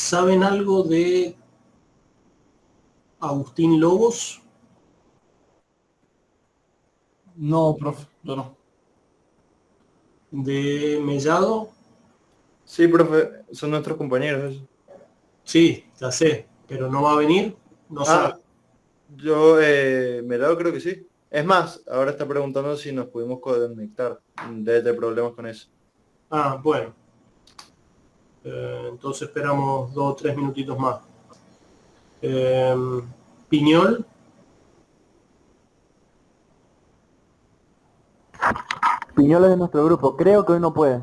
¿Saben algo de Agustín Lobos? No, profe, yo no. ¿De Mellado? Sí, profe, son nuestros compañeros esos. Sí, ya sé, pero no va a venir, no sabe. Yo, Melado creo que sí. Es más, ahora está preguntando si nos pudimos conectar. Debe tener problemas con eso. Bueno. Entonces esperamos 2 o 3 minutitos más. Piñol. Piñol es de nuestro grupo, creo que hoy no puede.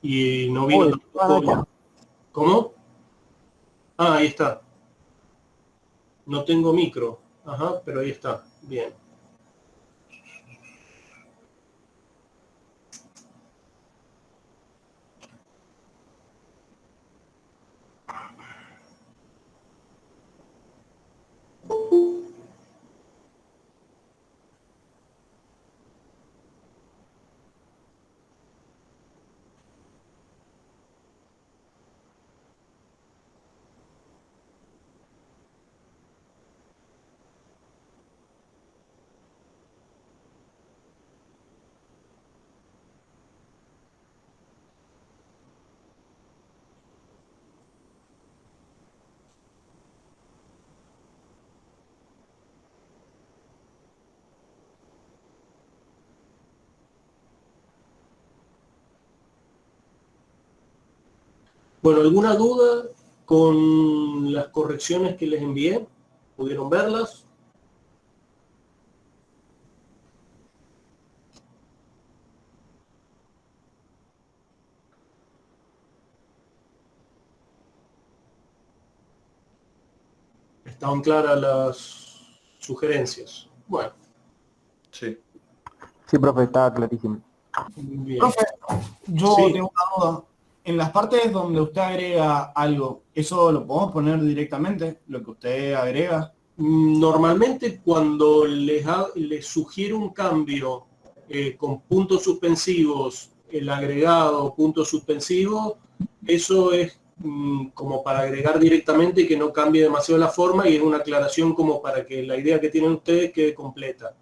Y no vino Uy, tampoco. ¿Cómo? Ahí está. No tengo micro. Ajá, pero ahí está. Bien. Bueno, ¿alguna duda con las correcciones que les envié? ¿Pudieron verlas? ¿Estaban claras las sugerencias? Bueno, Sí. Sí, profe, estaba clarísimo. bien. Profe, yo Sí. tengo una duda. En las partes donde usted agrega algo, ¿eso lo podemos poner directamente? Lo que usted agrega. Normalmente cuando les sugiero un cambio con puntos suspensivos, el agregado, puntos suspensivos, eso es como para agregar directamente y que no cambie demasiado la forma, y es una aclaración como para que la idea que tienen ustedes quede completa.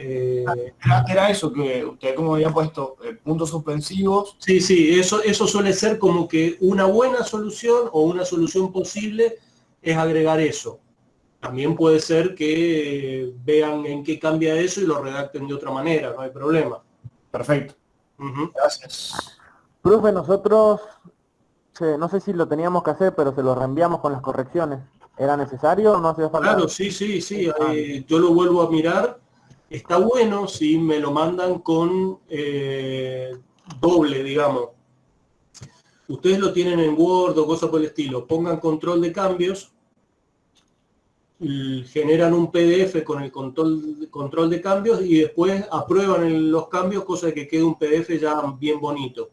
Era eso, que usted como había puesto puntos suspensivos. Sí, eso suele ser como que una buena solución o una solución posible es agregar eso. También puede ser que vean en qué cambia eso y lo redacten de otra manera, no hay problema. Perfecto. Ujú. Gracias. Profe, nosotros, no sé si lo teníamos que hacer, pero se lo reenviamos con las correcciones. ¿Era necesario o no hacía falta? Claro, sí, yo lo vuelvo a mirar. Está bueno si me lo mandan con doble, digamos. Ustedes lo tienen en Word o cosas por el estilo. Pongan control de cambios, generan un PDF con el control de cambios y después aprueban los cambios, cosa de que quede un PDF ya bien bonito.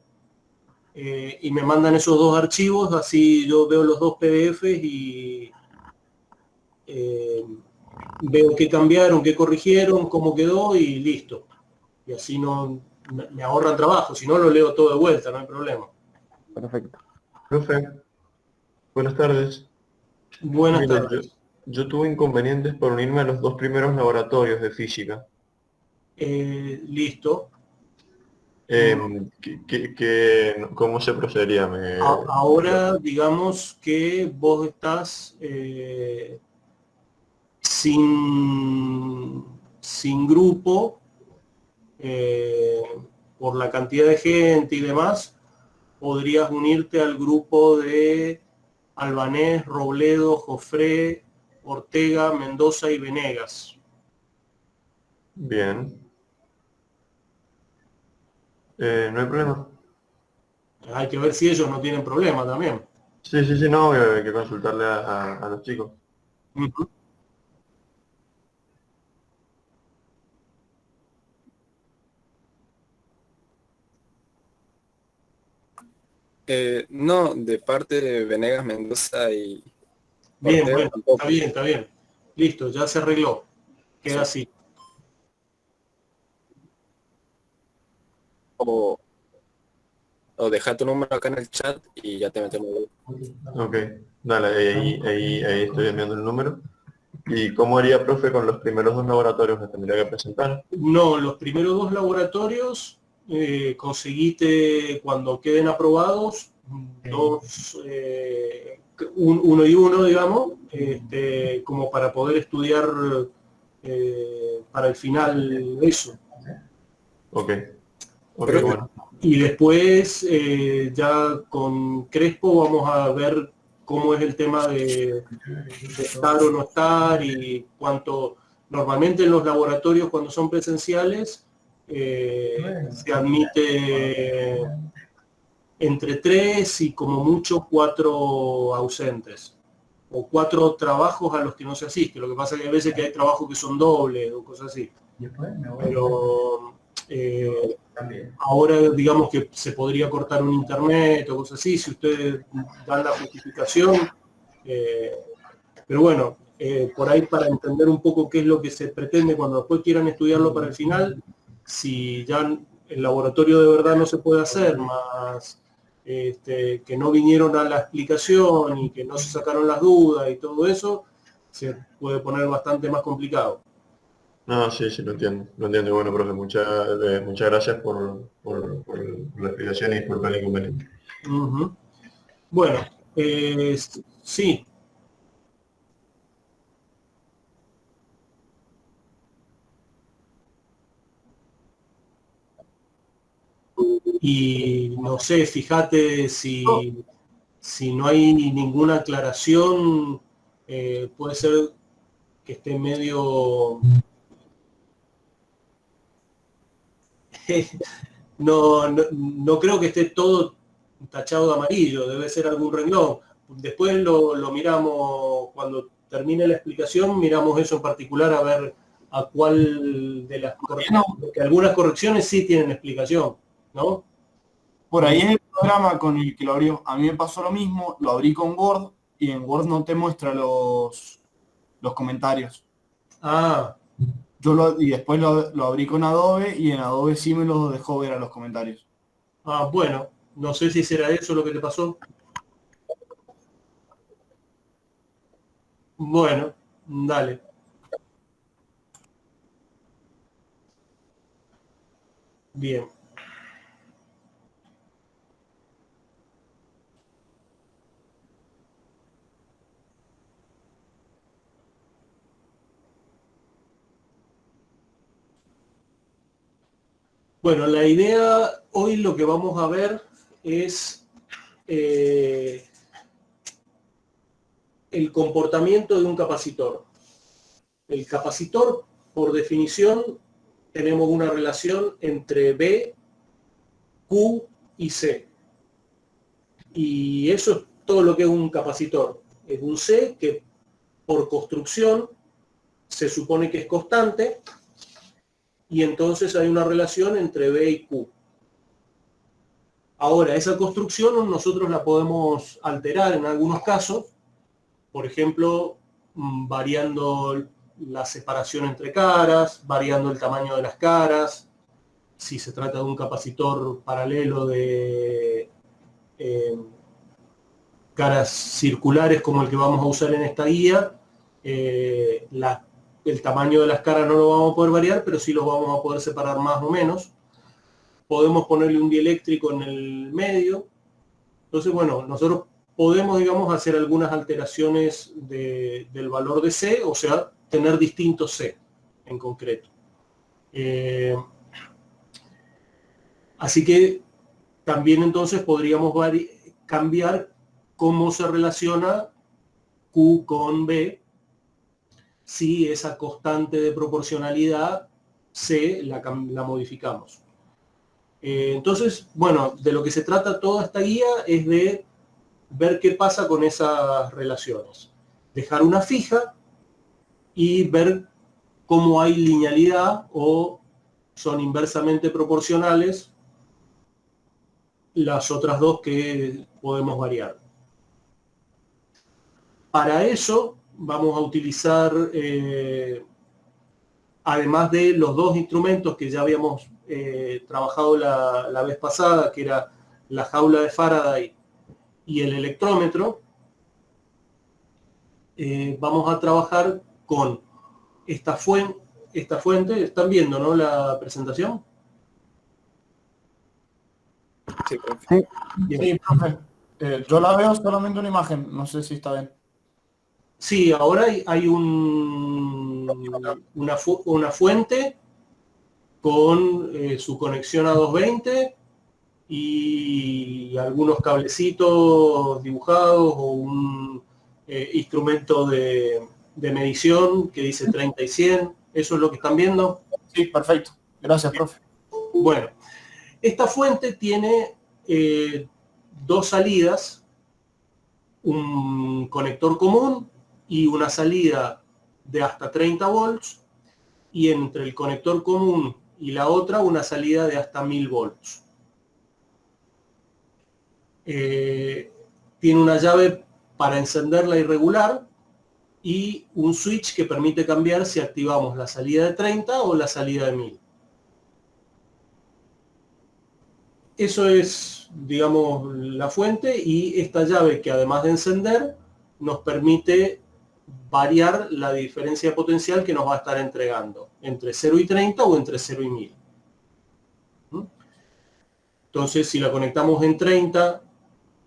Y me mandan esos dos archivos, así yo veo los dos PDFs y veo qué cambiaron, qué corrigieron, cómo quedó y listo. Y así no me ahorran trabajo, si no lo leo todo de vuelta, no hay problema. Perfecto. Profe, buenas tardes. Buenas Mire, tardes. yo tuve inconvenientes por unirme a los dos primeros laboratorios de física. Listo. ¿Cómo se procedería? Ahora digamos que vos estás sin grupo, eh, por la cantidad de gente y demás, podrías unirte al grupo de Albanés, Robledo, Jofré, Ortega, Mendoza y Venegas. Bien. No hay problema. Hay que ver si ellos no tienen problema también. Sí, no, hay que consultarle a los chicos. Ujú. No, de parte de Venegas, Mendoza y Bien, Ortega bueno, tampoco. está bien. Listo, ya se arregló. Queda Sí. así. O o deja tu número acá en el chat y ya te metemos. Ok, dale, ahí estoy enviando el número. ¿Y cómo haría, profe, con los primeros 2 laboratorios que tendría que presentar? No, los primeros 2 laboratorios, conseguite cuando queden aprobados, uno y uno, digamos, como para poder estudiar para el final eso. Ok, Pero- bueno. Y después ya con Crespo vamos a ver cómo es el tema de estar o no estar y cuánto. Normalmente en los laboratorios cuando son presenciales se admite entre 3 y como mucho 4 ausentes o 4 trabajos a los que no se asiste. Lo que pasa es que hay veces que hay trabajos que son dobles o cosas así. Pero ahora digamos que se podría cortar un internet o cosas así si ustedes dan la justificación. Pero bueno, por ahí para entender un poco qué es lo que se pretende cuando después quieran estudiarlo para el final, si ya el laboratorio de verdad no se puede hacer, más que no vinieron a la explicación y que no se sacaron las dudas y todo eso, se puede poner bastante más complicado. No, sí, lo entiendo. Lo entiendo. Y bueno, profe, muchas gracias por la explicación y por el inconveniente. Ujú. Bueno, sí. Y no sé, fíjate si no hay ninguna aclaración, puede ser que esté medio... no creo que esté todo tachado de amarillo, debe ser algún renglón. Después lo miramos, cuando termine la explicación, miramos eso en particular a ver a cuál de las correcciones, porque algunas correcciones sí tienen explicación, ¿no? Por ahí es el programa con el que lo abrió. A mí me pasó lo mismo, lo abrí con Word y en Word no te muestra los comentarios. Ah, Y después lo abrí con Adobe y en Adobe sí me los dejó ver a los comentarios. bueno, no sé si será eso lo que te pasó. Bueno, dale. Bien. Bueno, la idea hoy lo que vamos a ver es el comportamiento de un capacitor. El capacitor, por definición, tenemos una relación entre B, Q y C. Y eso es todo lo que es un capacitor. Es un C que por construcción se supone que es constante y entonces hay una relación entre B y Q. Ahora, esa construcción nosotros la podemos alterar en algunos casos, por ejemplo, variando la separación entre caras, variando el tamaño de las caras, si se trata de un capacitor paralelo de caras circulares como el que vamos a usar en esta guía, el tamaño de las caras no lo vamos a poder variar, pero sí los vamos a poder separar más o menos. Podemos ponerle un dieléctrico en el medio. Entonces, bueno, nosotros podemos, digamos, hacer algunas alteraciones del valor de C, o sea, tener distintos C en concreto. Así que también entonces podríamos cambiar cómo se relaciona Q con B si esa constante de proporcionalidad C la modificamos. Entonces, bueno, de lo que se trata toda esta guía es de ver qué pasa con esas relaciones. Dejar una fija y ver cómo hay linealidad o son inversamente proporcionales las otras dos que podemos variar. Para eso vamos a utilizar, además de los dos instrumentos que ya habíamos trabajado la vez pasada, que era la jaula de Faraday y el electrómetro, vamos a trabajar con esta fuente. ¿Están viendo, no, la presentación? Sí, profe. Sí, Bien. Sí, profe. Yo la veo solamente una imagen, no sé si está bien. Sí, ahora hay una fuente con su conexión a 220 y algunos cablecitos dibujados o un instrumento de medición que dice 30 y 100. ¿Eso es lo que están viendo? Sí, perfecto. Gracias, profe. Bueno, esta fuente tiene dos salidas, un conector común y una salida de hasta 30 volts, y entre el conector común y la otra una salida de hasta 1000 volts. Tiene una llave para encenderla irregular y un switch que permite cambiar si activamos la salida de 30 o la salida de 1000. Eso es, digamos, la fuente, y esta llave que además de encender nos permite variar la diferencia potencial que nos va a estar entregando entre 0 y 30 o entre 0 y 1000. Entonces, si la conectamos en 30,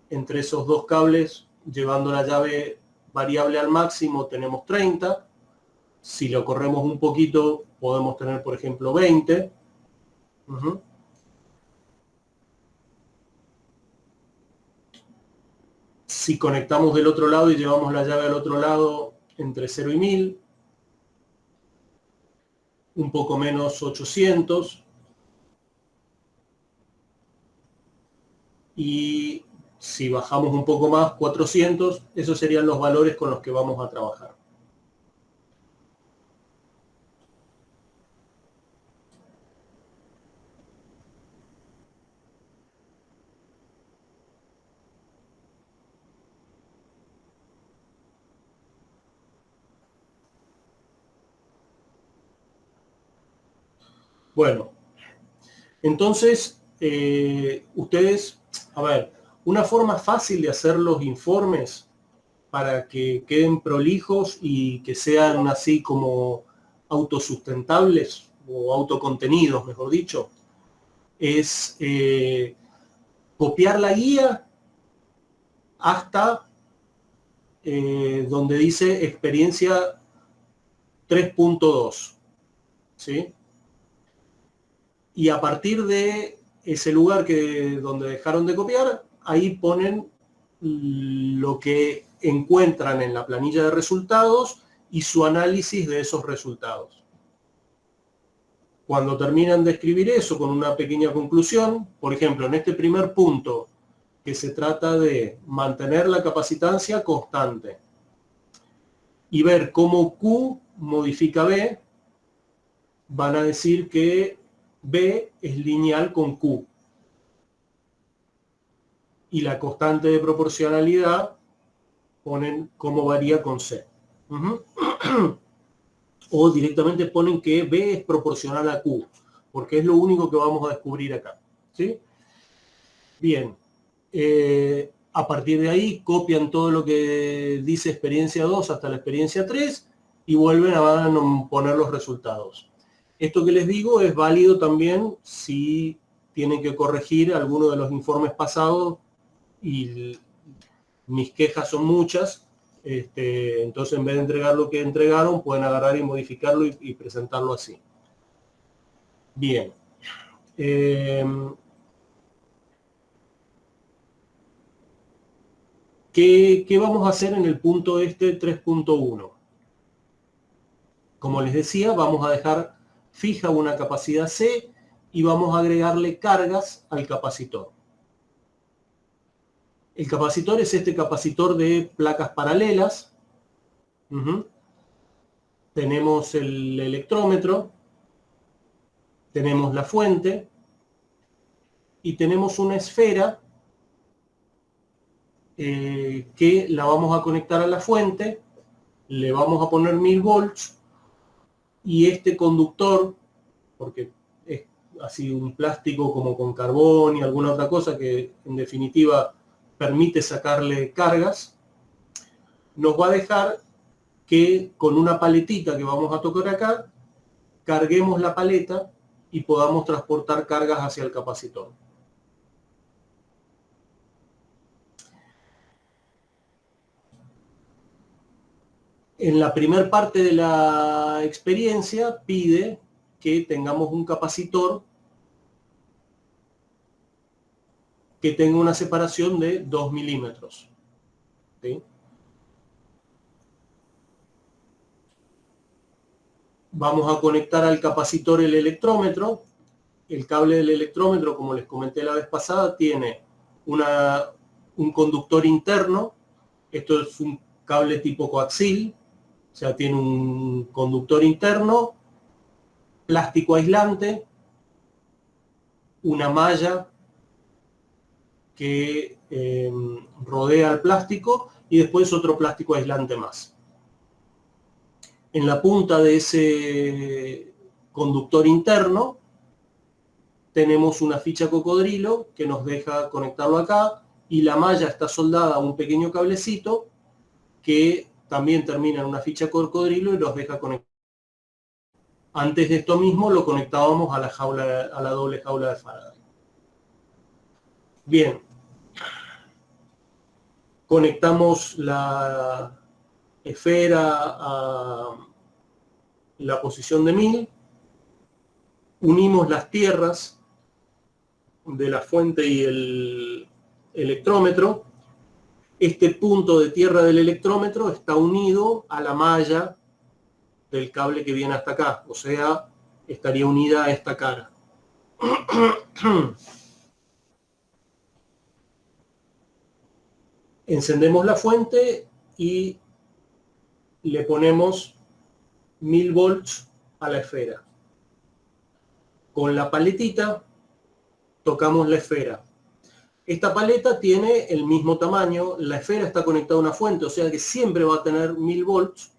entre esos dos cables, llevando la llave variable al máximo, tenemos 30. Si lo corremos un poquito, podemos tener, por ejemplo, 20. Si conectamos del otro lado y llevamos la llave al otro lado, entre 0 y 1000, un poco menos 800, y si bajamos un poco más, 400, esos serían los valores con los que vamos a trabajar. Bueno, entonces, ustedes, a ver, una forma fácil de hacer los informes para que queden prolijos y que sean así como autosustentables o autocontenidos, mejor dicho, es copiar la guía hasta donde dice experiencia 3.2, ¿sí? Y a partir de ese lugar donde dejaron de copiar, ahí ponen lo que encuentran en la planilla de resultados y su análisis de esos resultados. Cuando terminan de escribir eso con una pequeña conclusión, por ejemplo, en este primer punto, que se trata de mantener la capacitancia constante y ver cómo Q modifica B, van a decir que B es lineal con Q. Y la constante de proporcionalidad ponen cómo varía con C. O directamente ponen que B es proporcional a Q, porque es lo único que vamos a descubrir acá, ¿sí? Bien. A partir de ahí copian todo lo que dice experiencia 2 hasta la experiencia 3 y vuelven a poner los resultados. Esto que les digo es válido también si tienen que corregir alguno de los informes pasados y mis quejas son muchas. Entonces, en vez de entregar lo que entregaron, pueden agarrar y modificarlo y presentarlo así. Bien. ¿Qué vamos a hacer en el punto 3.1? Como les decía, vamos a dejar fija una capacidad C y vamos a agregarle cargas al capacitor. El capacitor es este capacitor de placas paralelas. Tenemos el electrómetro, tenemos la fuente y tenemos una esfera que la vamos a conectar a la fuente, le vamos a poner 1000 volts y este conductor, porque así un plástico como con carbón y alguna otra cosa que en definitiva permite sacarle cargas, nos va a dejar que con una paletita que vamos a tocar acá, carguemos la paleta y podamos transportar cargas hacia el capacitor. En la primera parte de la experiencia pide que tengamos un capacitor que tenga una separación de 2 milímetros. ¿Sí? Vamos a conectar al capacitor el electrómetro. El cable del electrómetro, como les comenté la vez pasada, tiene un conductor interno. Esto es un cable tipo coaxil, o sea, tiene un conductor interno, plástico aislante, una malla que rodea el plástico y después otro plástico aislante más. En la punta de ese conductor interno tenemos una ficha cocodrilo que nos deja conectarlo acá y la malla está soldada a un pequeño cablecito que también termina en una ficha cocodrilo y los deja conectar. Antes de esto mismo lo conectábamos a la doble jaula de Faraday. Bien. Conectamos la esfera a la posición de 1000. Unimos las tierras de la fuente y el electrómetro. Este punto de tierra del electrómetro está unido a la malla del cable que viene hasta acá, o sea, estaría unida a esta cara. Encendemos la fuente y le ponemos 1000 volts a la esfera. Con la paletita tocamos la esfera. Esta paleta tiene el mismo tamaño, la esfera está conectada a una fuente, o sea que siempre va a tener 1000 volts.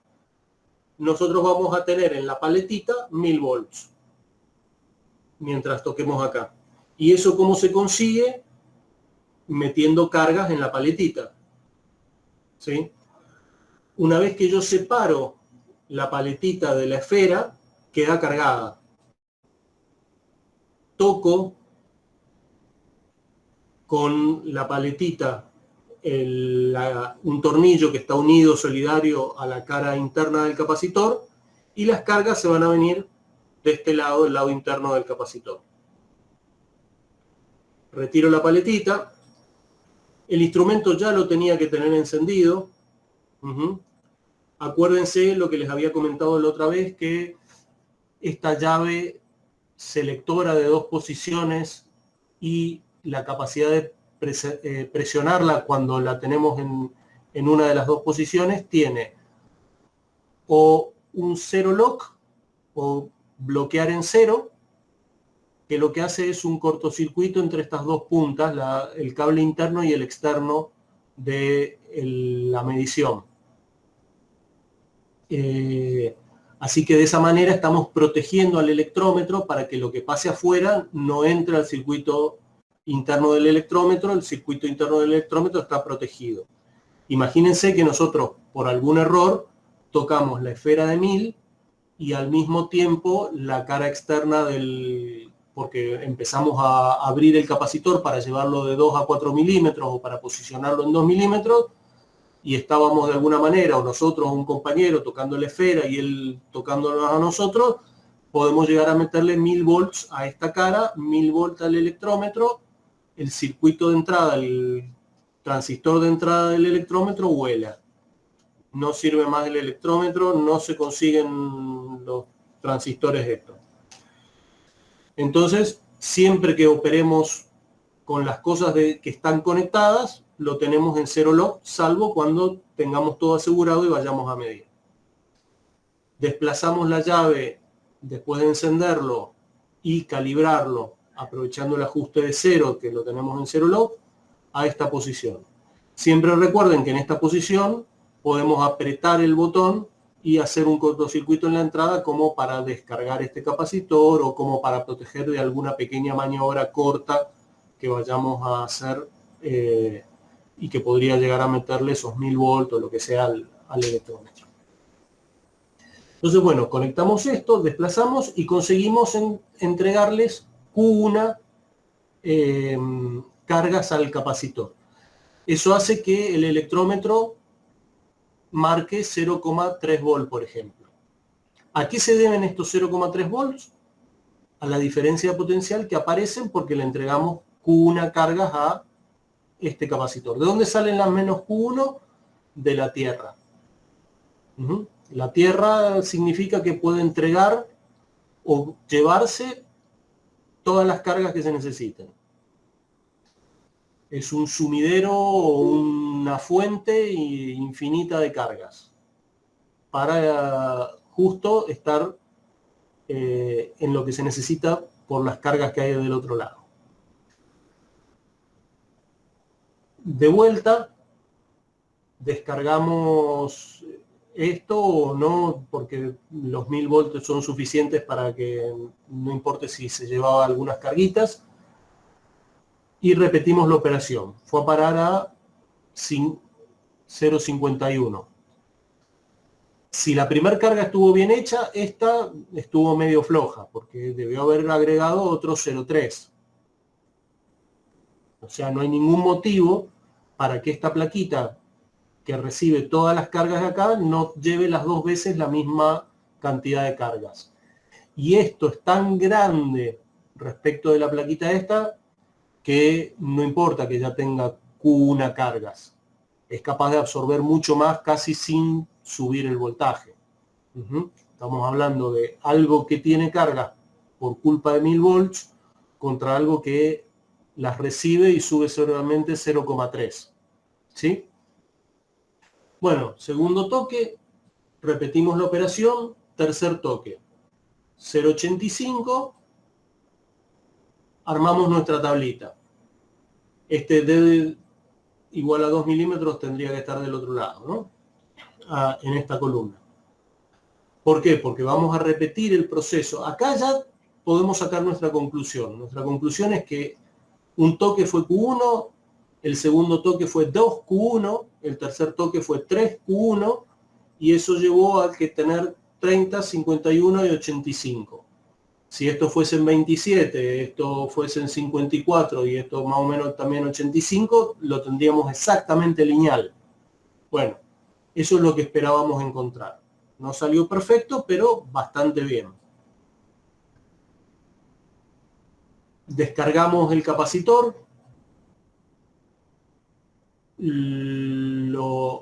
Nosotros vamos a tener en la paletita 1000 volts mientras toquemos acá. ¿Y eso cómo se consigue? Metiendo cargas en la paletita. ¿Sí? Una vez que yo separo la paletita de la esfera, queda cargada. Toco con la paletita un tornillo que está unido solidario a la cara interna del capacitor y las cargas se van a venir de este lado, del lado interno del capacitor. Retiro la paletita. El instrumento ya lo tenía que tener encendido. Acuérdense lo que les había comentado la otra vez, que esta llave selectora de 2 posiciones y la capacidad de presionarla cuando la tenemos en una de las 2 posiciones tiene o un zero lock o bloquear en cero, que lo que hace es un cortocircuito entre estas 2 puntas, el cable interno y el externo de la medición. Así que de esa manera estamos protegiendo al electrómetro para que lo que pase afuera no entre al circuito interno del electrómetro. El circuito interno del electrómetro está protegido. Imagínense que nosotros, por algún error, tocamos la esfera de 1000 y al mismo tiempo la cara externa porque empezamos a abrir el capacitor para llevarlo de 2 a 4 milímetros o para posicionarlo en 2 milímetros, y estábamos de alguna manera, o nosotros o un compañero tocando la esfera y él tocándonos a nosotros, podemos llegar a meterle 1000 volts a esta cara, 1000 volts al electrómetro, el circuito de entrada, el transistor de entrada del electrómetro vuela. No sirve más el electrómetro, no se consiguen los transistores estos. Entonces, siempre que operemos con las cosas que están conectadas, lo tenemos en cero lock, salvo cuando tengamos todo asegurado y vayamos a medir. Desplazamos la llave después de encenderlo y calibrarlo, aprovechando el ajuste de cero, que lo tenemos en cero lock, a esta posición. Siempre recuerden que en esta posición podemos apretar el botón y hacer un cortocircuito en la entrada como para descargar este capacitor o como para proteger de alguna pequeña maniobra corta que vayamos a hacer y que podría llegar a meterle esos 1000 volts o lo que sea al electrómetro. Entonces, bueno, conectamos esto, desplazamos y conseguimos entregarles Q1 cargas al capacitor. Eso hace que el electrómetro marque 0,3 volts, por ejemplo. ¿A qué se deben estos 0,3 volts? A la diferencia de potencial que aparecen porque le entregamos Q1 cargas a este capacitor. ¿De dónde salen las menos Q1? De la Tierra. La Tierra significa que puede entregar o llevarse todas las cargas que se necesiten. Es un sumidero o una fuente infinita de cargas para justo estar en lo que se necesita por las cargas que hay del otro lado. De vuelta, descargamos esto o no, porque los 1000 voltios son suficientes para que no importe si se llevaba algunas carguitas. Y repetimos la operación. Fue a parar a 0,51. Si la primera carga estuvo bien hecha, esta estuvo medio floja, porque debió haber agregado otro 0,3. O sea, no hay ningún motivo para que esta plaquita que recibe todas las cargas de acá no lleve las dos veces la misma cantidad de cargas. Y esto es tan grande respecto de la plaquita esta, que no importa que ya tenga Q1 cargas. Es capaz de absorber mucho más casi sin subir el voltaje. Estamos hablando de algo que tiene cargas por culpa de 1000 volts contra algo que las recibe y sube solamente 0,3. ¿Sí? Bueno, segundo toque, repetimos la operación, tercer toque. 0,85, armamos nuestra tablita. Este D igual a 2 milímetros tendría que estar del otro lado, ¿no? En esta columna. ¿Por qué? Porque vamos a repetir el proceso. Acá ya podemos sacar nuestra conclusión. Nuestra conclusión es que un toque fue Q1, el segundo toque fue 2Q1, el tercer toque fue 3Q1, y eso llevó a que tener 30, 51 y 85. Si esto fuese en 27, esto fuese en 54 y esto más o menos también 85, lo tendríamos exactamente lineal. Bueno, eso es lo que esperábamos encontrar. No salió perfecto, pero bastante bien. Descargamos el capacitor.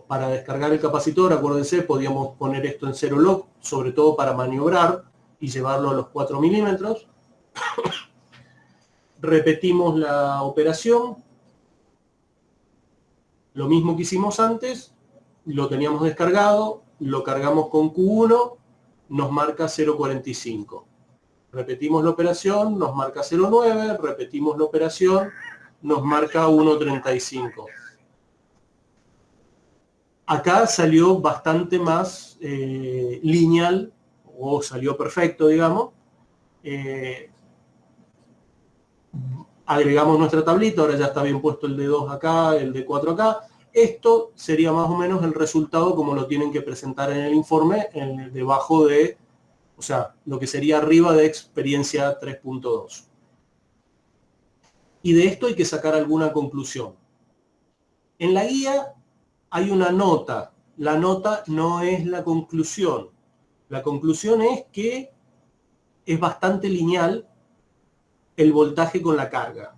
Para descargar el capacitor, acuérdense, podíamos poner esto en 0 lock, sobre todo para maniobrar y llevarlo a los 4 milímetros. Repetimos la operación. Lo mismo que hicimos antes, lo teníamos descargado, lo cargamos con Q1, nos marca 0,45. Repetimos la operación, nos marca 0,9, repetimos la operación, nos marca 1,35. Acá salió bastante más lineal, o salió perfecto, digamos. Agregamos nuestra tablita, ahora ya está bien puesto el de 2 acá, el de 4 acá. Esto sería más o menos el resultado como lo tienen que presentar en el informe, debajo de, o sea, lo que sería arriba de experiencia 3.2. Y de esto hay que sacar alguna conclusión. En la guía hay una nota. La nota no es la conclusión. La conclusión es que es bastante lineal el voltaje con la carga.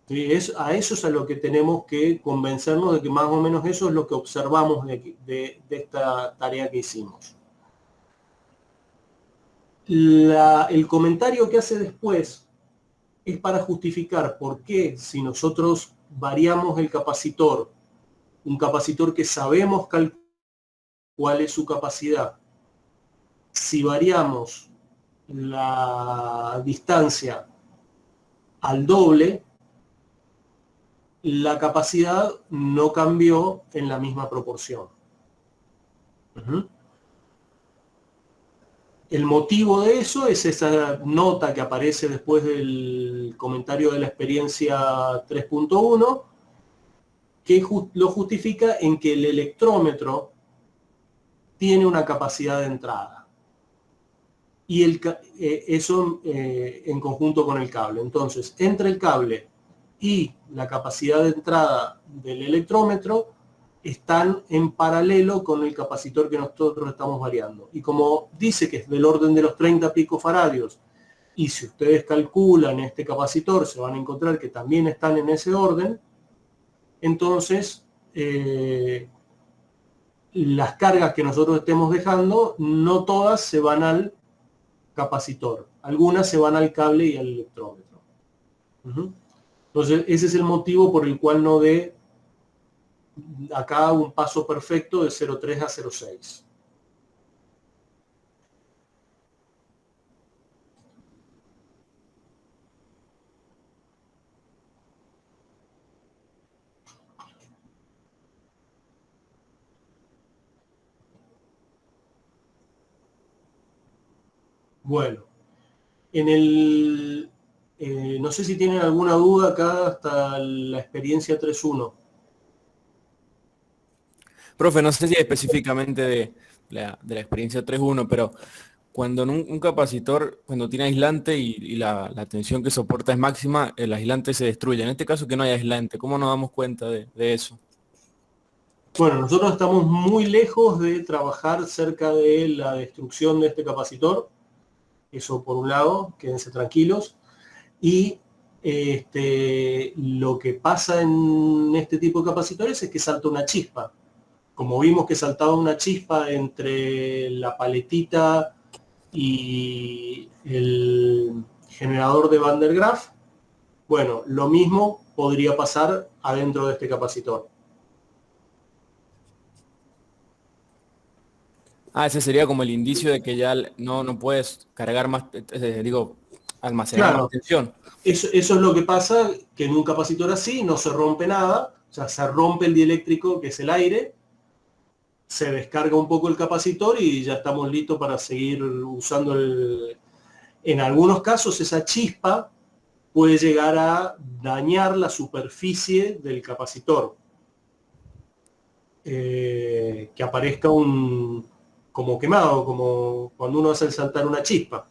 ¿Sí? A eso es a lo que tenemos que convencernos de que más o menos eso es lo que observamos de esta tarea que hicimos. El comentario que hace después es para justificar por qué si nosotros variamos el capacitor, un capacitor que sabemos cuál es su capacidad, si variamos la distancia al doble, la capacidad no cambió en la misma proporción. El motivo de eso es esa nota que aparece después del comentario de la experiencia 3.1, que lo justifica en que el electrómetro tiene una capacidad de entrada. Y eso en conjunto con el cable. Entonces, entre el cable y la capacidad de entrada del electrómetro están en paralelo con el capacitor que nosotros estamos variando. Y como dice que es del orden de los 30 picofaradios, y si ustedes calculan este capacitor, se van a encontrar que también están en ese orden, entonces las cargas que nosotros estemos dejando, no todas se van al capacitor. Algunas se van al cable y al electrómetro. Entonces, ese es el motivo por el cual no dé acá un paso perfecto de 0.3 a 0.6. Bueno, no sé si tienen alguna duda acá hasta la experiencia 3.1. Profe, no sé si específicamente de la experiencia 3.1, pero cuando en un capacitor, cuando tiene aislante y la tensión que soporta es máxima, el aislante se destruye. En este caso que no hay aislante, ¿cómo nos damos cuenta de eso? Bueno, nosotros estamos muy lejos de trabajar cerca de la destrucción de este capacitor. Eso por un lado, quédense tranquilos. Y lo que pasa en este tipo de capacitores es que salta una chispa. Como vimos que saltaba una chispa entre la paletita y el generador de Van der Graaf, bueno, lo mismo podría pasar adentro de este capacitor. Ese sería como el indicio de que ya no puedes cargar más, almacenar Claro, más tensión. eso es lo que pasa, que en un capacitor así no se rompe nada, o sea, se rompe el dieléctrico, que es el aire, se descarga un poco el capacitor y ya estamos listos para seguir usando En algunos casos esa chispa puede llegar a dañar la superficie del capacitor. Que aparezca como quemado, como cuando uno hace saltar una chispa.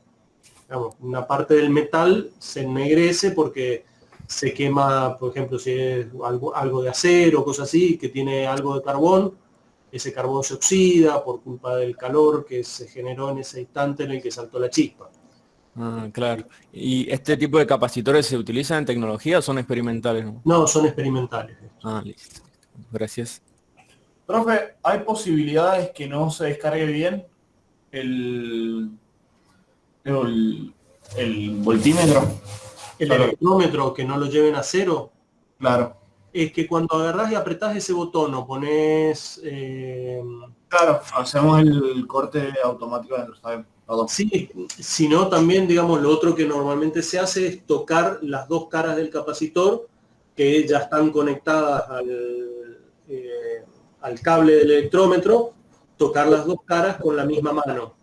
Digamos, una parte del metal se ennegrece porque se quema, por ejemplo, si es algo de acero o cosas así, que tiene algo de carbón, ese carbón se oxida por culpa del calor que se generó en ese instante en el que saltó la chispa. Claro. ¿Y este tipo de capacitores se utilizan en tecnología o son experimentales? No, son experimentales. Listo. Gracias. Profe, ¿hay posibilidades que no se descargue bien el voltímetro? El electrómetro, que no lo lleven a cero, Claro. es que cuando agarrás y apretás ese botón o pones... Claro, hacemos el corte automático de los Sí, sino también, digamos, lo otro que normalmente se hace es tocar las dos caras del capacitor que ya están conectadas al cable del electrómetro, tocar las dos caras con la misma mano.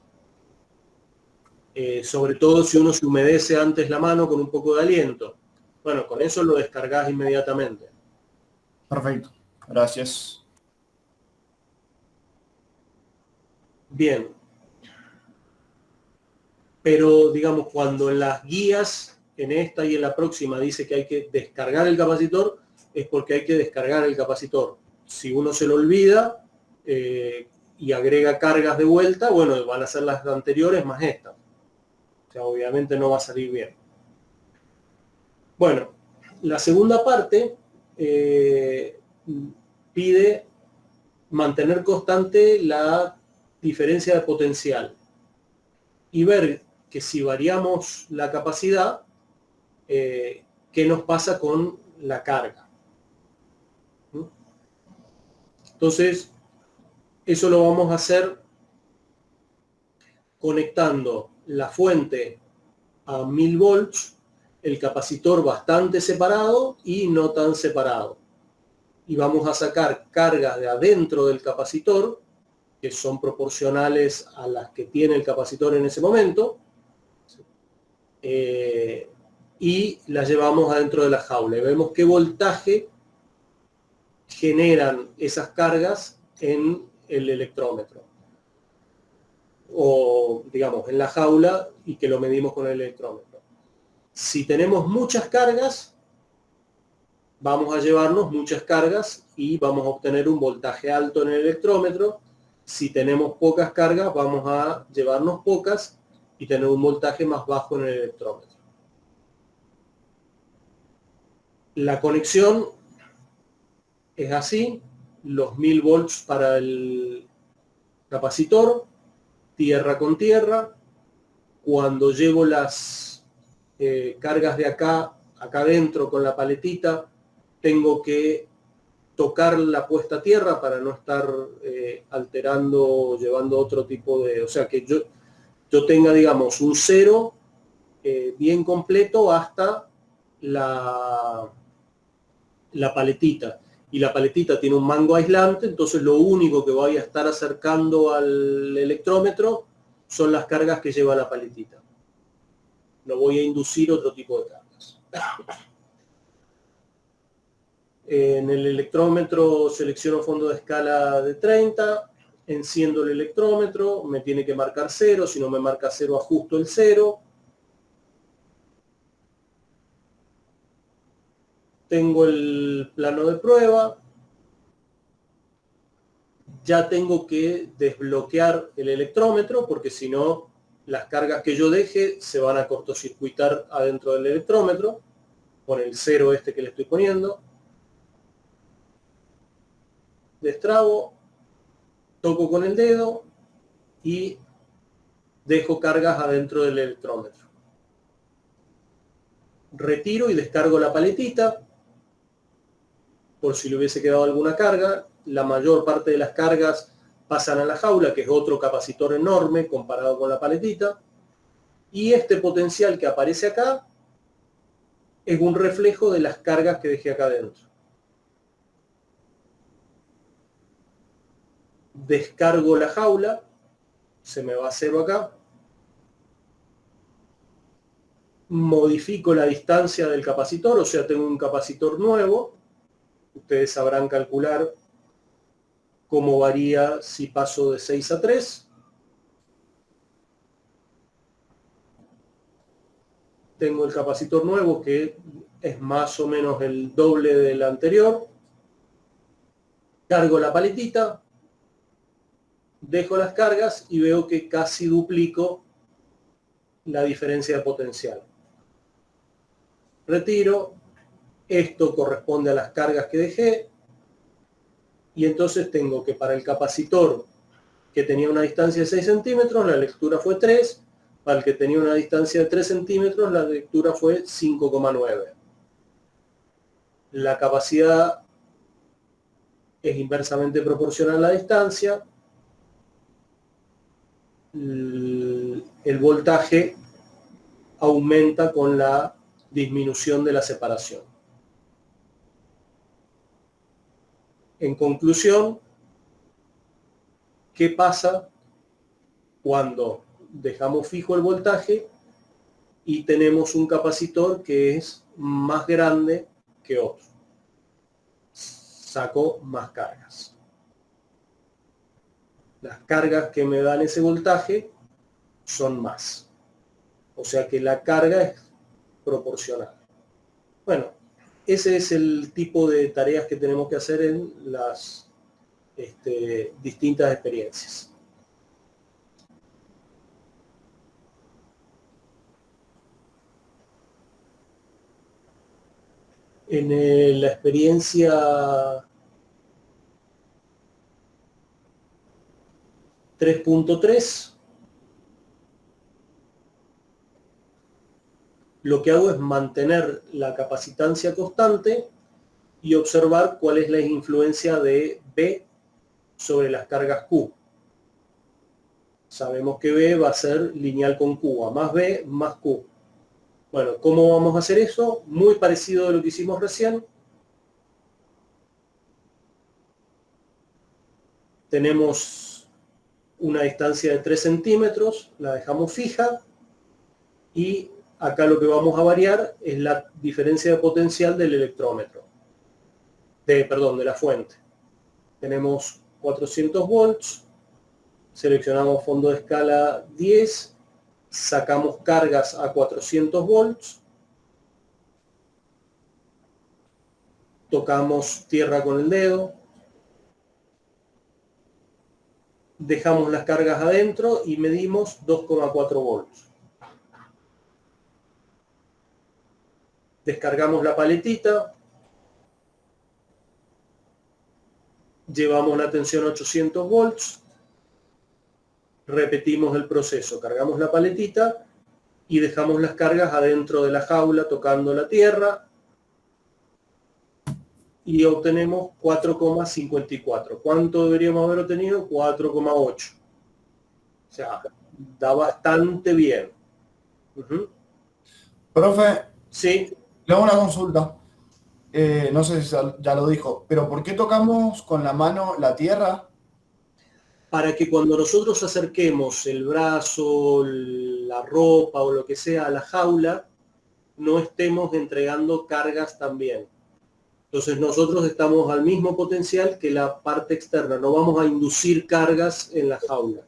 Sobre todo si uno se humedece antes la mano con un poco de aliento. Bueno, con eso lo descargas inmediatamente. Perfecto, gracias. Bien. Pero, digamos, cuando en las guías, en esta y en la próxima, dice que hay que descargar el capacitor, es porque hay que descargar el capacitor. Si uno se lo olvida y agrega cargas de vuelta, bueno, van a ser las anteriores más estas. O sea, obviamente no va a salir bien. Bueno, la segunda parte pide mantener constante la diferencia de potencial y ver que si variamos la capacidad, qué nos pasa con la carga. Entonces, eso lo vamos a hacer conectando la fuente a 1000 volts, el capacitor bastante separado y no tan separado. Y vamos a sacar cargas de adentro del capacitor que son proporcionales a las que tiene el capacitor en ese momento, y las llevamos adentro de la jaula y vemos qué voltaje generan esas cargas en el electrómetro, o digamos en la jaula, y que lo medimos con el electrómetro. Si tenemos muchas cargas, vamos a llevarnos muchas cargas y vamos a obtener un voltaje alto en el electrómetro. Si tenemos pocas cargas, vamos a llevarnos pocas y tener un voltaje más bajo en el electrómetro. La conexión es así: los 1000 volts para el capacitor, tierra con tierra. Cuando llevo las cargas de acá adentro con la paletita, tengo que tocar la puesta a tierra para no estar alterando, llevando otro tipo de... O sea, que yo tenga, digamos, un cero bien completo hasta la paletita. Y la paletita tiene un mango aislante, entonces lo único que voy a estar acercando al electrómetro son las cargas que lleva la paletita. No voy a inducir otro tipo de cargas. En el electrómetro selecciono fondo de escala de 30, enciendo el electrómetro, me tiene que marcar 0, si no me marca 0 ajusto el 0. Tengo el plano de prueba. Ya tengo que desbloquear el electrómetro, porque si no, las cargas que yo deje se van a cortocircuitar adentro del electrómetro, con el 0 este que le estoy poniendo. Destrabo, toco con el dedo y dejo cargas adentro del electrómetro. Retiro y descargo la paletita, por si le hubiese quedado alguna carga. La mayor parte de las cargas pasan a la jaula, que es otro capacitor enorme comparado con la paletita. Y este potencial que aparece acá es un reflejo de las cargas que dejé acá adentro. Descargo la jaula, se me va a 0 acá. Modifico la distancia del capacitor, o sea, tengo un capacitor nuevo. Ustedes sabrán calcular cómo varía si paso de 6 a 3. Tengo el capacitor nuevo, que es más o menos el doble del anterior. Cargo la paletita, dejo las cargas y veo que casi duplico la diferencia de potencial. Retiro, esto corresponde a las cargas que dejé, y entonces tengo que para el capacitor que tenía una distancia de 6 centímetros, la lectura fue 3, para el que tenía una distancia de 3 centímetros, la lectura fue 5,9. La capacidad es inversamente proporcional a la distancia. El voltaje aumenta con la disminución de la separación. En conclusión, ¿qué pasa cuando dejamos fijo el voltaje y tenemos un capacitor que es más grande que otro? Saco más cargas. Las cargas que me dan ese voltaje son más. O sea que la carga es proporcional. Bueno, ese es el tipo de tareas que tenemos que hacer en las distintas experiencias. En la experiencia 3.3, lo que hago es mantener la capacitancia constante y observar cuál es la influencia de B sobre las cargas Q. Sabemos que B va a ser lineal con Q, a más B más Q. Bueno, ¿cómo vamos a hacer eso? Muy parecido a lo que hicimos recién. Tenemos una distancia de 3 centímetros, la dejamos fija, y acá lo que vamos a variar es la diferencia de potencial del electrómetro, de la fuente. Tenemos 400 volts, seleccionamos fondo de escala 10, sacamos cargas a 400 volts, tocamos tierra con el dedo, dejamos las cargas adentro y medimos 2,4 volts. Descargamos la paletita, llevamos la tensión a 800 volts, repetimos el proceso, cargamos la paletita y dejamos las cargas adentro de la jaula tocando la tierra y obtenemos 4,54. ¿Cuánto deberíamos haber obtenido? 4,8. O sea, da bastante bien. Profe, Sí. le hago una consulta. No sé si ya lo dijo, pero ¿por qué tocamos con la mano la tierra? Para que cuando nosotros acerquemos el brazo, la ropa o lo que sea a la jaula, no estemos entregando cargas también. Entonces nosotros estamos al mismo potencial que la parte externa, no vamos a inducir cargas en la jaula.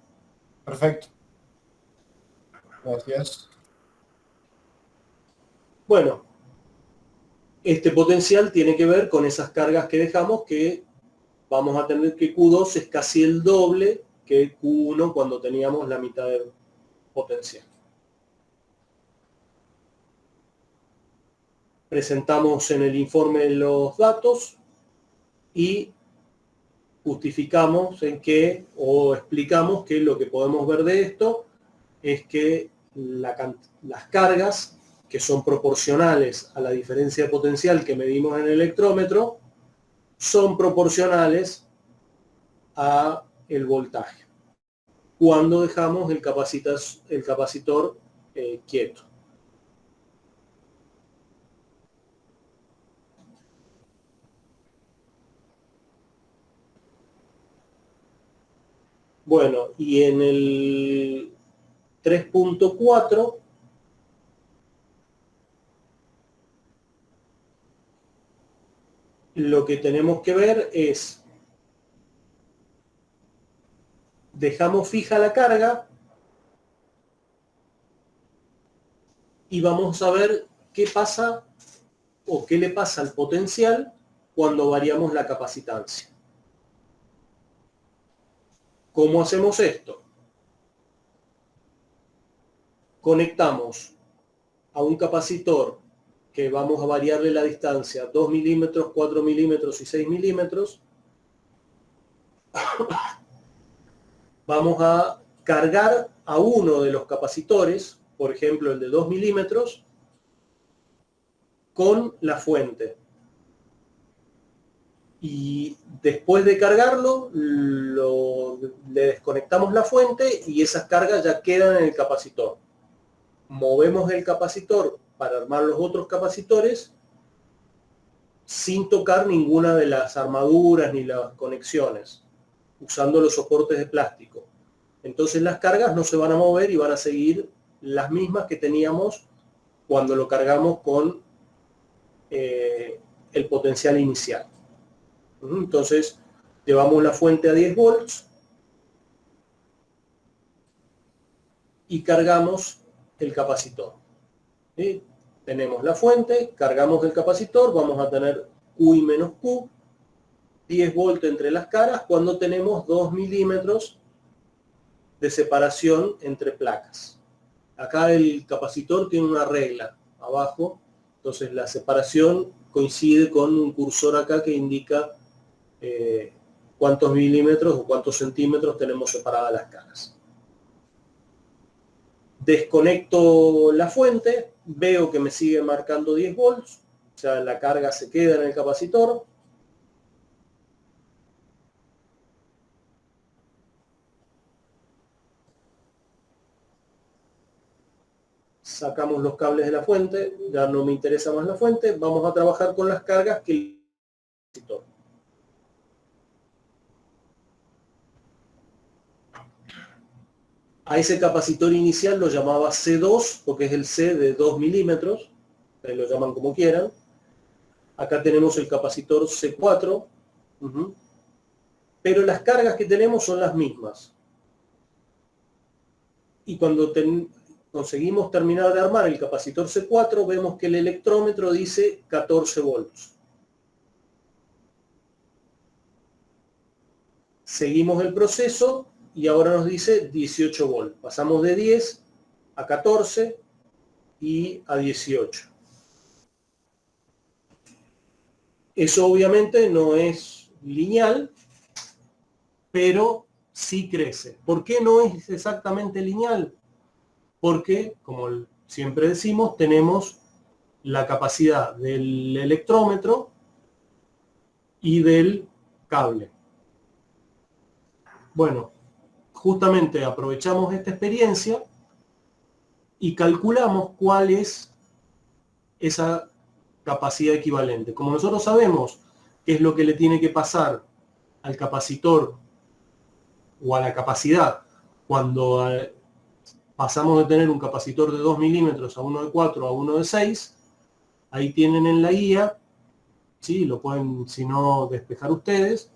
Perfecto. Gracias. Bueno, este potencial tiene que ver con esas cargas que dejamos, que vamos a tener que Q2 es casi el doble que Q1 cuando teníamos la mitad del potencial. Presentamos en el informe los datos y justificamos o explicamos que lo que podemos ver de esto es que las cargas, que son proporcionales a la diferencia de potencial que medimos en el electrómetro, son proporcionales a el voltaje cuando dejamos el capacitor quieto. Bueno, y en el 3.4 lo que tenemos que ver es, dejamos fija la carga y vamos a ver qué pasa o qué le pasa al potencial cuando variamos la capacitancia. ¿Cómo hacemos esto? Conectamos a un capacitor que vamos a variarle la distancia 2 milímetros, 4 milímetros y 6 milímetros. Vamos a cargar a uno de los capacitores, por ejemplo el de 2 milímetros, con la fuente. Y después de cargarlo, le desconectamos la fuente y esas cargas ya quedan en el capacitor. Movemos el capacitor para armar los otros capacitores sin tocar ninguna de las armaduras ni las conexiones, usando los soportes de plástico. Entonces las cargas no se van a mover y van a seguir las mismas que teníamos cuando lo cargamos con el potencial inicial. Entonces llevamos la fuente a 10 volts y cargamos el capacitor. ¿Sí? Tenemos la fuente, cargamos el capacitor, vamos a tener Q y menos Q, 10 volts entre las caras cuando tenemos 2 milímetros de separación entre placas. Acá el capacitor tiene una regla abajo, entonces la separación coincide con un cursor acá que indica cuántos milímetros o cuántos centímetros tenemos separadas las caras. Desconecto la fuente, veo que me sigue marcando 10 volts, o sea, la carga se queda en el capacitor. Sacamos los cables de la fuente, ya no me interesa más la fuente, vamos a trabajar con las cargas que el capacitor. A ese capacitor inicial lo llamaba C2, porque es el C de 2 milímetros, lo llaman como quieran. Acá tenemos el capacitor C4, pero las cargas que tenemos son las mismas. Y cuando conseguimos terminar de armar el capacitor C4, vemos que el electrómetro dice 14 volts. Seguimos el proceso y ahora nos dice 18 volts. Pasamos de 10 a 14 y a 18. Eso obviamente no es lineal, pero sí crece. ¿Por qué no es exactamente lineal? Porque, como siempre decimos, tenemos la capacidad del electrómetro y del cable. Bueno, justamente aprovechamos esta experiencia y calculamos cuál es esa capacidad equivalente. Como nosotros sabemos qué es lo que le tiene que pasar al capacitor o a la capacidad cuando pasamos de tener un capacitor de 2 milímetros a uno de 4 a uno de 6, ahí tienen en la guía, ¿sí? Lo pueden, si no, despejar ustedes,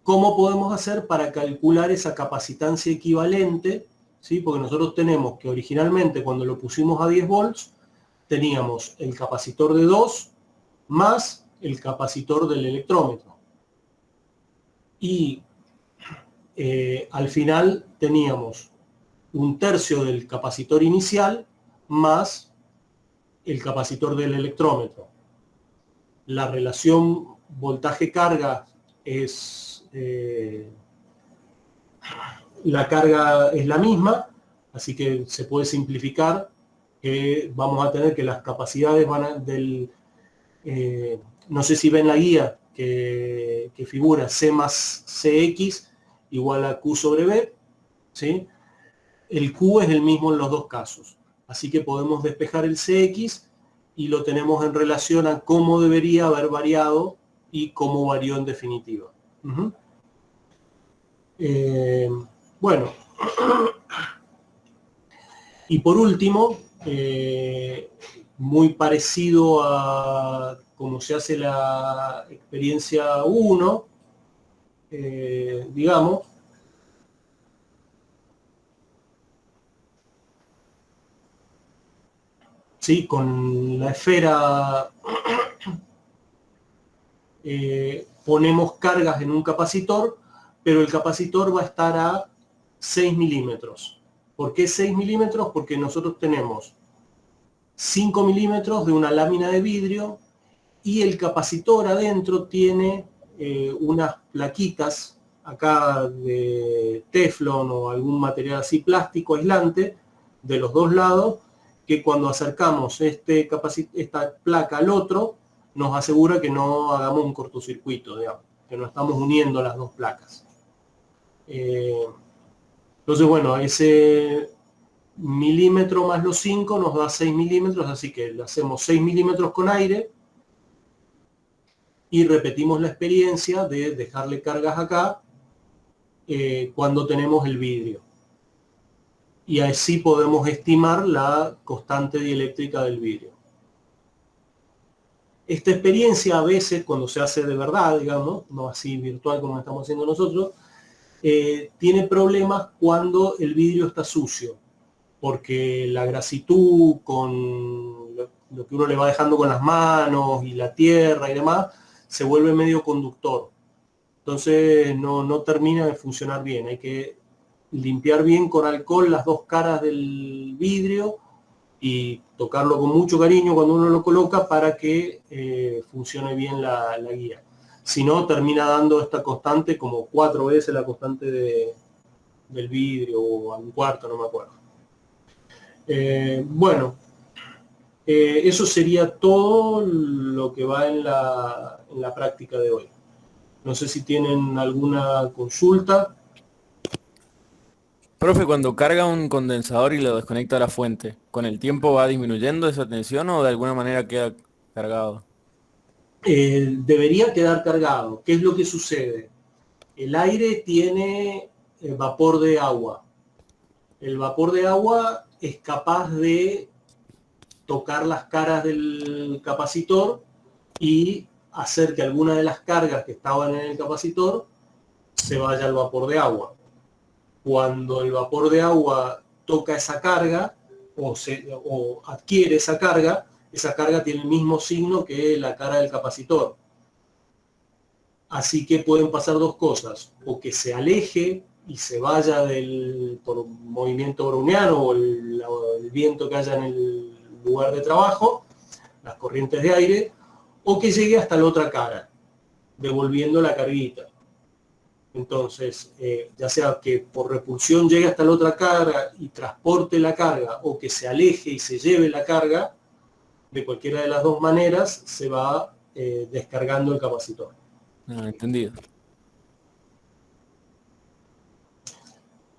cómo podemos hacer para calcular esa capacitancia equivalente, ¿sí? Porque nosotros tenemos que originalmente cuando lo pusimos a 10 volts, teníamos el capacitor de 2 más el capacitor del electrómetro. Y al final teníamos un tercio del capacitor inicial más el capacitor del electrómetro. La relación voltaje-carga es... la carga es la misma, así que se puede simplificar que vamos a tener que las capacidades van a no sé si ven la guía que figura C más CX igual a Q sobre B, ¿sí? El Q es el mismo en los dos casos, así que podemos despejar el CX y lo tenemos en relación a cómo debería haber variado y cómo varió en definitiva. Bueno, y por último, muy parecido a cómo se hace la experiencia 1, digamos, ¿sí? Con la esfera ponemos cargas en un capacitor, pero el capacitor va a estar a 6 milímetros. ¿Por qué 6 milímetros? Porque nosotros tenemos 5 milímetros de una lámina de vidrio y el capacitor adentro tiene unas plaquitas acá de teflón o algún material así plástico aislante de los dos lados, que cuando acercamos esta placa al otro nos asegura que no hagamos un cortocircuito, digamos, que no estamos uniendo las dos placas. Entonces, bueno, ese milímetro más los 5 nos da 6 milímetros, así que le hacemos 6 milímetros con aire y repetimos la experiencia de dejarle cargas acá cuando tenemos el vidrio. Y así podemos estimar la constante dieléctrica del vidrio. Esta experiencia a veces, cuando se hace de verdad, digamos, no así virtual como estamos haciendo nosotros, tiene problemas cuando el vidrio está sucio, porque la grasitud con lo que uno le va dejando con las manos y la tierra y demás, se vuelve medio conductor. Entonces no termina de funcionar bien. Hay que limpiar bien con alcohol las dos caras del vidrio y tocarlo con mucho cariño cuando uno lo coloca para que funcione bien la guía. Si no, termina dando esta constante como 4 veces la constante del vidrio o a un cuarto, no me acuerdo. Bueno, eso sería todo lo que va en la práctica de hoy. No sé si tienen alguna consulta. Profe, cuando carga un condensador y lo desconecta de la fuente, ¿con el tiempo va disminuyendo esa tensión o de alguna manera queda cargado? Debería quedar cargado. ¿Qué es lo que sucede? El aire tiene vapor de agua. El vapor de agua es capaz de tocar las caras del capacitor y hacer que alguna de las cargas que estaban en el capacitor se vaya al vapor de agua. Cuando el vapor de agua toca esa carga o adquiere esa carga tiene el mismo signo que la cara del capacitor. Así que pueden pasar dos cosas, o que se aleje y se vaya por movimiento browniano o el viento que haya en el lugar de trabajo, las corrientes de aire, o que llegue hasta la otra cara, devolviendo la carguita. Entonces, ya sea que por repulsión llegue hasta la otra cara y transporte la carga, o que se aleje y se lleve la carga, de cualquiera de las dos maneras se va descargando el capacitor. Entendido.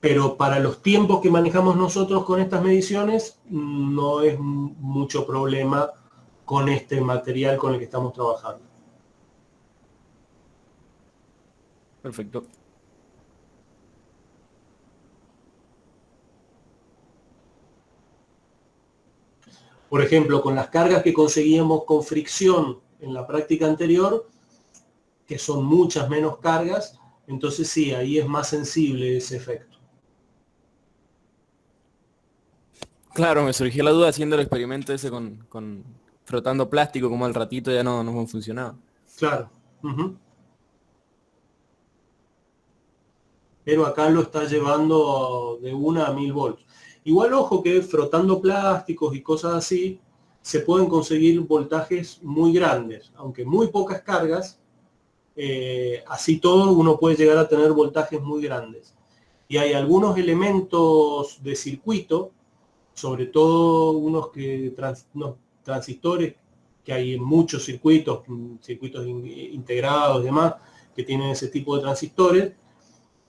Pero para los tiempos que manejamos nosotros con estas mediciones, no es mucho problema con este material con el que estamos trabajando. Perfecto. Por ejemplo, con las cargas que conseguíamos con fricción en la práctica anterior, que son muchas menos cargas, entonces sí, ahí es más sensible ese efecto. Claro, me surgió la duda haciendo el experimento ese con frotando plástico, como al ratito ya no funcionaba. Claro. Ujú. Pero acá lo está llevando de 1 a 1000 volts. Igual ojo que frotando plásticos y cosas así, se pueden conseguir voltajes muy grandes, aunque muy pocas cargas, así todo uno puede llegar a tener voltajes muy grandes. Y hay algunos elementos de circuito, sobre todo unos transistores que hay en muchos circuitos integrados y demás, que tienen ese tipo de transistores,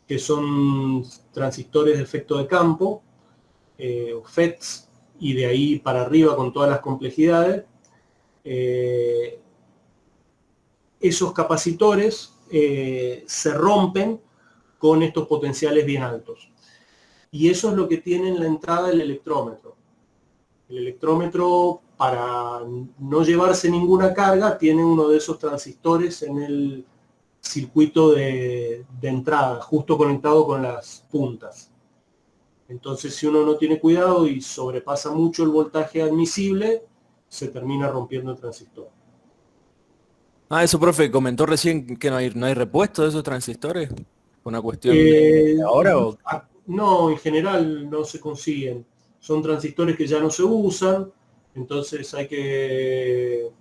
que son transistores de efecto de campo, o FETs, y de ahí para arriba con todas las complejidades. Esos capacitores se rompen con estos potenciales bien altos. Y eso es lo que tiene en la entrada el electrómetro. El electrómetro, para no llevarse ninguna carga, tiene uno de esos transistores en el circuito de entrada, justo conectado con las puntas. Entonces, si uno no tiene cuidado y sobrepasa mucho el voltaje admisible, se termina rompiendo el transistor. Eso, profe, comentó recién que no hay repuesto de esos transistores. ¿Una cuestión de ahora o...? No, en general no se consiguen. Son transistores que ya no se usan, entonces hay que,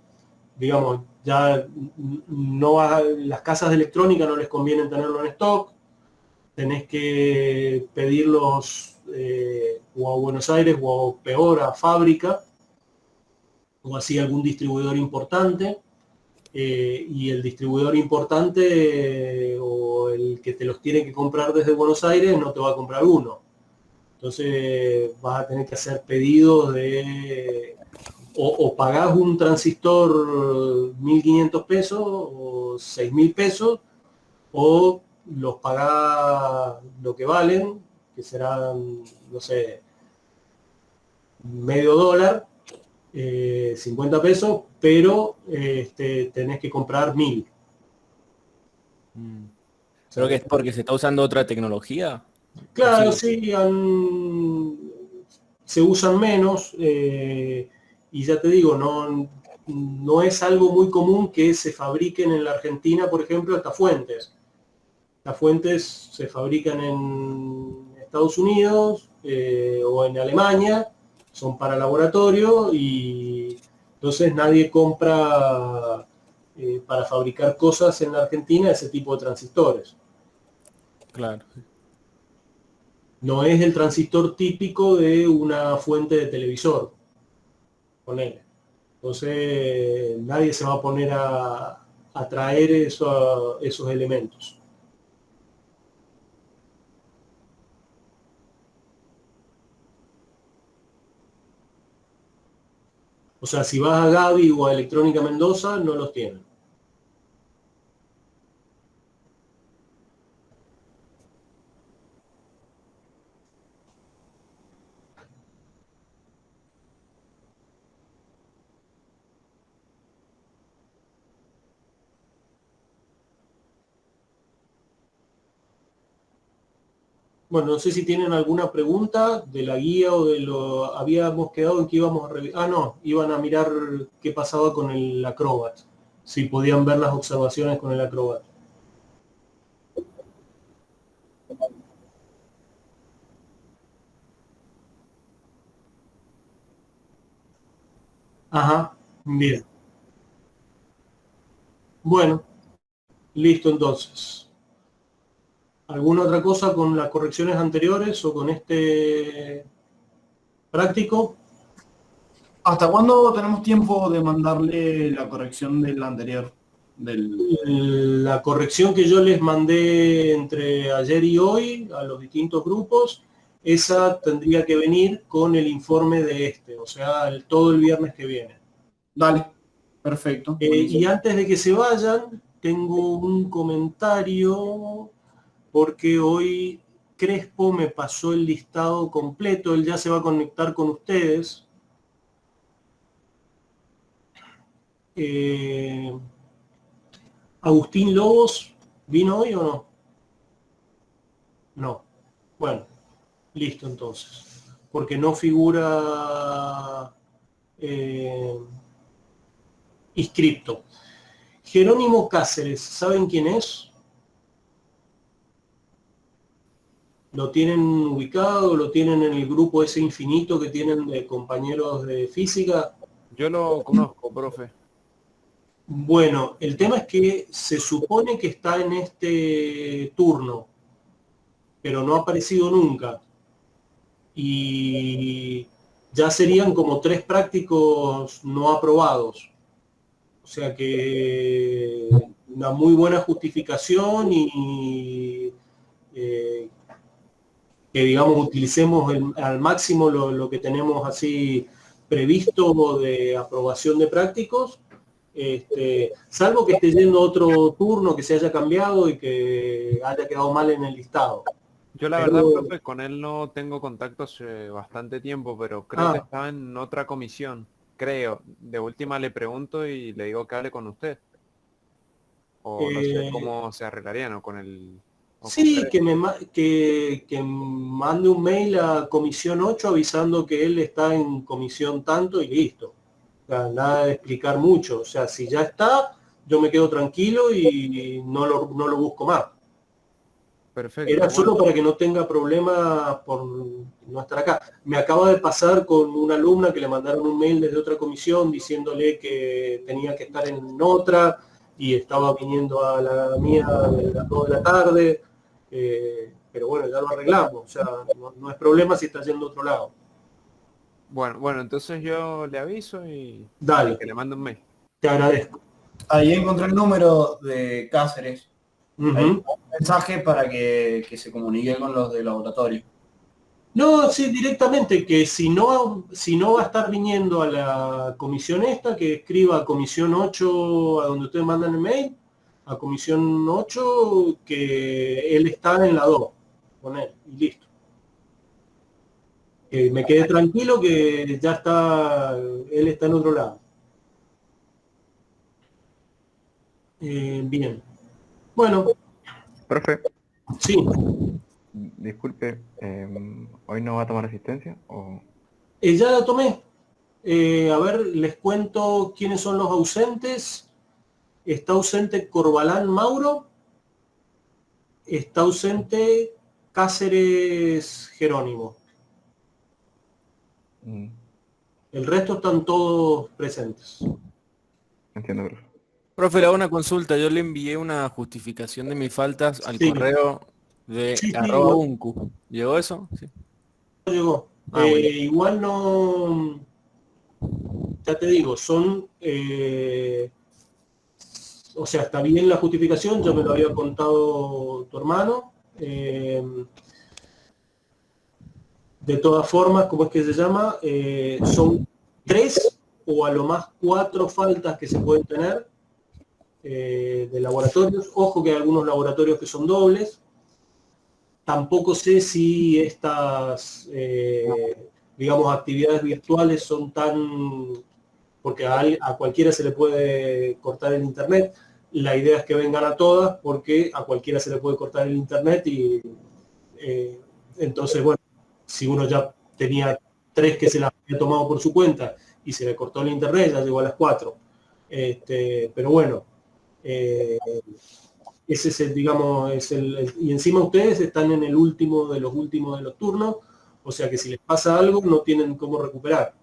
digamos, ya las casas de electrónica no les conviene tenerlo en stock. Tenés que pedirlos o a Buenos Aires o peor a fábrica, o así algún distribuidor importante. Y el distribuidor importante o el que te los tiene que comprar desde Buenos Aires no te va a comprar uno. Entonces vas a tener que hacer pedidos de o pagás un transistor 1.500 pesos o 6.000 pesos, o los pagás lo que valen, que serán, no sé, medio dólar, 50 pesos, pero tenés que comprar 1000. Creo que es porque se está usando otra tecnología. Claro, Sí. sí, se usan menos, y ya te digo, no es algo muy común que se fabriquen en la Argentina, por ejemplo, estas fuentes. Las fuentes se fabrican en Estados Unidos o en Alemania, son para laboratorio, y entonces nadie compra para fabricar cosas en la Argentina ese tipo de transistores. Claro. No es el transistor típico de una fuente de televisor, ponele. Entonces nadie se va a poner a traer esos elementos. O sea, si vas a Gaby o a Electrónica Mendoza, no los tienen. Bueno, no sé si tienen alguna pregunta de la guía o de lo... Habíamos quedado en que íbamos a revisar... Ah, no, iban a mirar qué pasaba con el Acrobat. Si podían ver las observaciones con el Acrobat. Ajá, bien. Bueno, listo entonces. ¿Alguna otra cosa con las correcciones anteriores o con este práctico? ¿Hasta cuándo tenemos tiempo de mandarle la corrección del anterior? La corrección que yo les mandé entre ayer y hoy a los distintos grupos, esa tendría que venir con el informe de este, o sea, todo el viernes que viene. Dale, perfecto. Y antes de que se vayan, tengo un comentario, porque hoy Crespo me pasó el listado completo, él ya se va a conectar con ustedes. Agustín Lobos, ¿vino hoy o no? No. Bueno, listo entonces. Porque no figura inscripto. Jerónimo Cáceres, ¿saben quién es? ¿Lo tienen ubicado? ¿Lo tienen en el grupo ese infinito que tienen de compañeros de física? Yo lo conozco, profe. Bueno, el tema es que se supone que está en este turno, pero no ha aparecido nunca. Y ya serían como 3 prácticos no aprobados. O sea que una muy buena justificación y que digamos utilicemos al máximo lo que tenemos así previsto de aprobación de prácticos. Salvo que esté yendo otro turno, que se haya cambiado y que haya quedado mal en el listado. Yo la Pero- verdad, profe, con él no tengo contacto hace bastante tiempo, pero creo que estaba en otra comisión. Creo. De última le pregunto y le digo que hable con usted. O no sé Eh, cómo se arreglarían o con el... o con Sí, Crespo. que mande un mail a Comisión 8 avisando que él está en Comisión tanto y listo. O sea, nada de explicar mucho. O sea, si ya está, yo me quedo tranquilo y no lo busco más. Perfecto. Era solo Bueno, para que no tenga problemas por no estar acá. Me acaba de pasar con una alumna que le mandaron un mail desde otra comisión diciéndole que tenía que estar en otra y estaba viniendo a la mía de las 2 de la tarde. Pero bueno, ya lo arreglamos. O sea, no es problema si está yendo a otro lado. bueno, entonces yo le aviso y Dale, que le mande un mail. te agradezco. Ahí encontré el número de Cáceres. Ahí Ujú. un mensaje para que se comunique con los de laboratorio. No, sí, directamente, que si no va a estar viniendo a la comisión esta, que escriba a comisión 8, a donde ustedes mandan el mail, a comisión 8, que él está en la 2, con él, y listo. Que me quede tranquilo que ya está, él está en otro lado. Bien. Bueno, Profe, sí, disculpe, ¿hoy no va a tomar asistencia? ¿O... ya la tomé. A ver, les cuento quiénes son los ausentes. Está ausente Corbalán Mauro. Está ausente Cáceres Jerónimo. Mm, El resto están todos presentes. entiendo, profe. Profe, le hago una consulta. Yo le envié una justificación de mis faltas al Sí. correo de Sí, arroba igual uncu. ¿Llegó eso? Sí. llegó. Ah, bueno. Igual no, ya te digo, son, o sea, está bien la justificación, ya me lo había contado tu hermano. De todas formas, ¿cómo es que se llama? Son 3 o a lo más 4 faltas que se pueden tener de laboratorios. Ojo que hay algunos laboratorios que son dobles. Tampoco sé si estas, digamos, actividades virtuales son tan... porque a cualquiera se le puede cortar el internet. La idea es que vengan a todas porque a cualquiera se le puede cortar el internet y Entonces, bueno, si uno ya tenía 3 que se las había tomado por su cuenta y se le cortó el internet, ya llegó a las 4. Pero bueno, ese es el, digamos, y encima ustedes están en el último de los turnos, o sea que si les pasa algo no tienen cómo recuperar.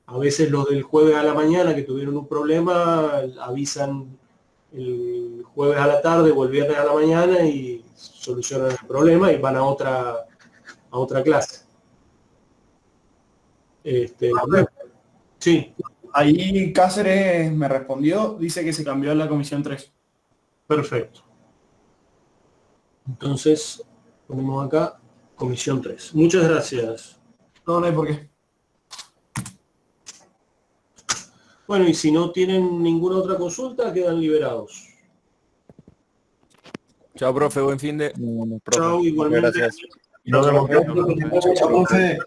A veces los del jueves a la mañana que tuvieron un problema avisan el jueves a la tarde o el viernes a la mañana y solucionan el problema y van a otra clase. Sí, Ahí Cáceres me respondió, dice que se cambió a la comisión 3. perfecto. Entonces, ponemos acá comisión 3. Muchas gracias. No, no hay por qué. Bueno, y si no tienen ninguna otra consulta, quedan liberados. Chao, profe, buen fin de... Chao, igualmente. Gracias. Nos vemos. Chao, profe.